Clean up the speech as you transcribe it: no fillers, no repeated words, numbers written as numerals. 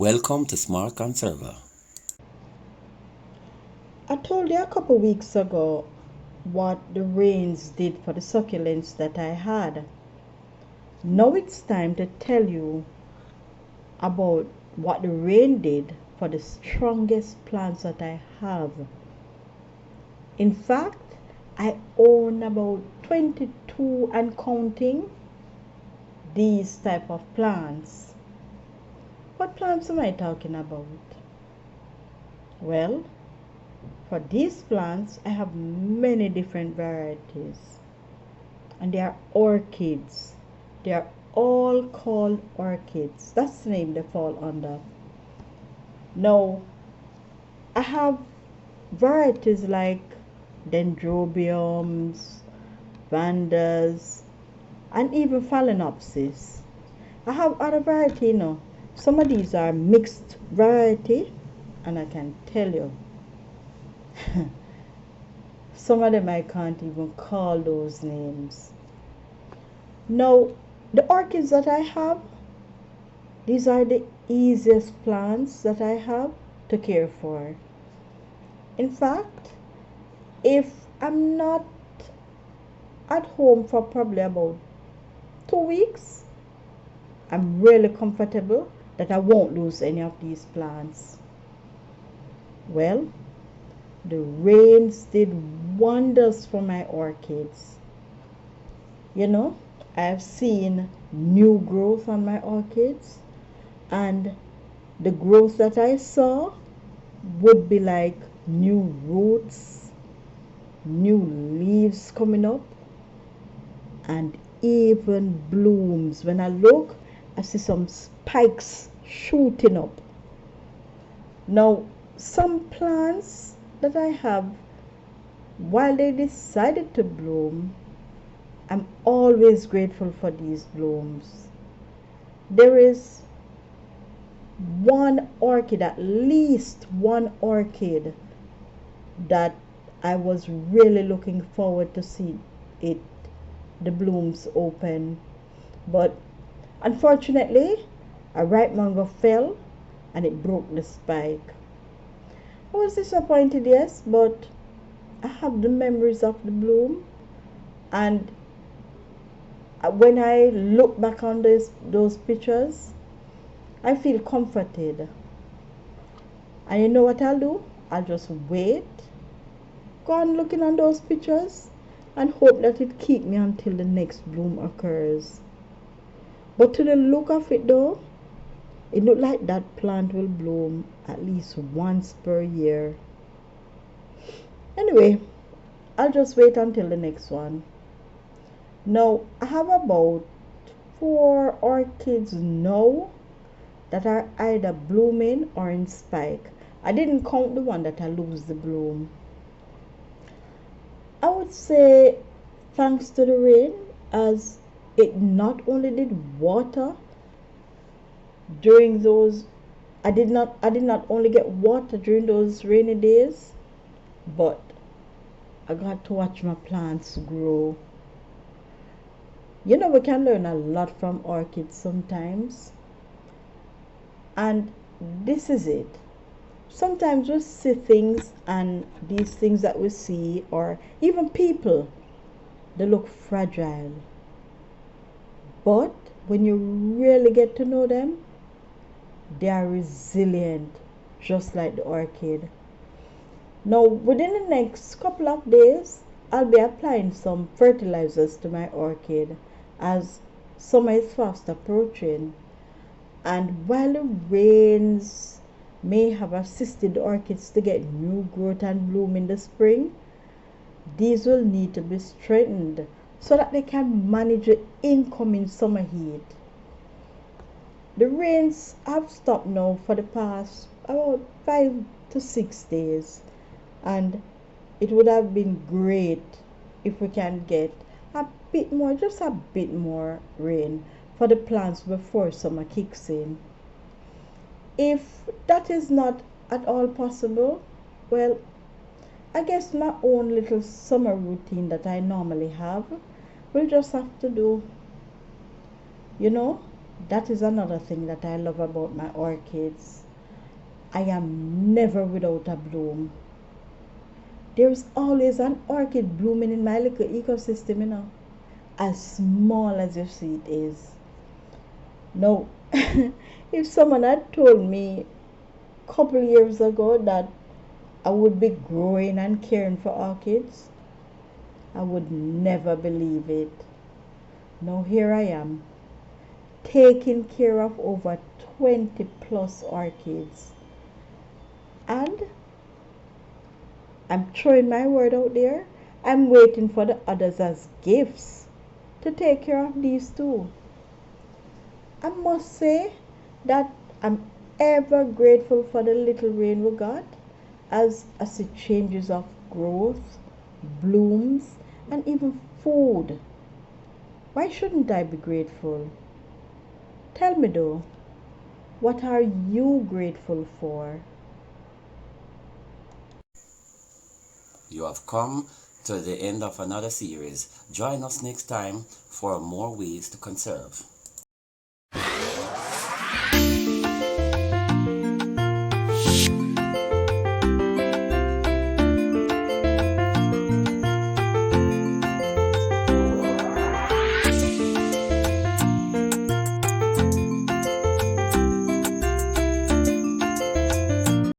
Welcome to Smart Conserver. I told you a couple weeks ago what the rains did for the succulents that I had. Now it's time to tell you about what the rain did for the strongest plants that I have. In fact, I own about 22 and counting these type of plants. What plants am I talking about? Well, for these plants, I have many different varieties, and they are orchids. They are all called orchids. That's the name they fall under. Now, I have varieties like dendrobiums, vandas, and even phalaenopsis. I have other variety, Some of these are mixed variety, and I can tell you, some of them I can't even call those names. Now, the orchids that I have, these are the easiest plants that I have to care for. In fact, if I'm not at home for probably about 2 weeks, I'm really comfortable that I won't lose any of these plants. Well, the rains did wonders for my orchids. I've seen new growth on my orchids, and the growth that I saw would be like new roots, new leaves coming up, and even blooms. When I look, I see some spikes shooting up. Now, some plants that I have, while they decided to bloom, I'm always grateful for these blooms. There is one orchid, at least one orchid, that I was really looking forward to see it, the blooms open. But unfortunately, a ripe mango fell and it broke the spike. I was disappointed, yes, but I have the memories of the bloom, and when I look back on those pictures, I feel comforted. And you know what I'll do? I'll just wait, go on looking on those pictures, and hope that it keep me until the next bloom occurs. But to the look of it though, it looked like that plant will bloom at least once per year. Anyway, I'll just wait until the next one. Now, I have about 4 orchids now that are either blooming or in spike. I didn't count the one that I lose the bloom. I would say thanks to the rain, as it not only did water during those, I did not only get water during those rainy days, but I got to watch my plants grow. We can learn a lot from orchids sometimes. And this is it. Sometimes we see things, and these things that we see, or even people, they look fragile. But when you really get to know them, they are resilient, just like the orchid. Now, within the next couple of days, I'll be applying some fertilizers to my orchid, as summer is fast approaching. And while the rains may have assisted the orchids to get new growth and bloom in the spring, these will need to be strengthened so that they can manage the incoming summer heat. The rains have stopped now for the past about 5 to 6 days, and it would have been great if we can get a bit more, just a bit more rain for the plants before summer kicks in. If that is not at all possible, well, I guess my own little summer routine that I normally have will just have to do. That is another thing that I love about my orchids. I am never without a bloom. There's always an orchid blooming in my little ecosystem, as small as you see it is. Now, if someone had told me a couple years ago that I would be growing and caring for orchids, I would never believe it. Now here I am, taking care of over 20 plus orchids. And I'm throwing my word out there. I'm waiting for the others as gifts to take care of these too. I must say that I'm ever grateful for the little rain we got as I see changes of growth, blooms, and even food. Why shouldn't I be grateful? Tell me though, what are you grateful for? You have come to the end of another series. Join us next time for more ways to conserve.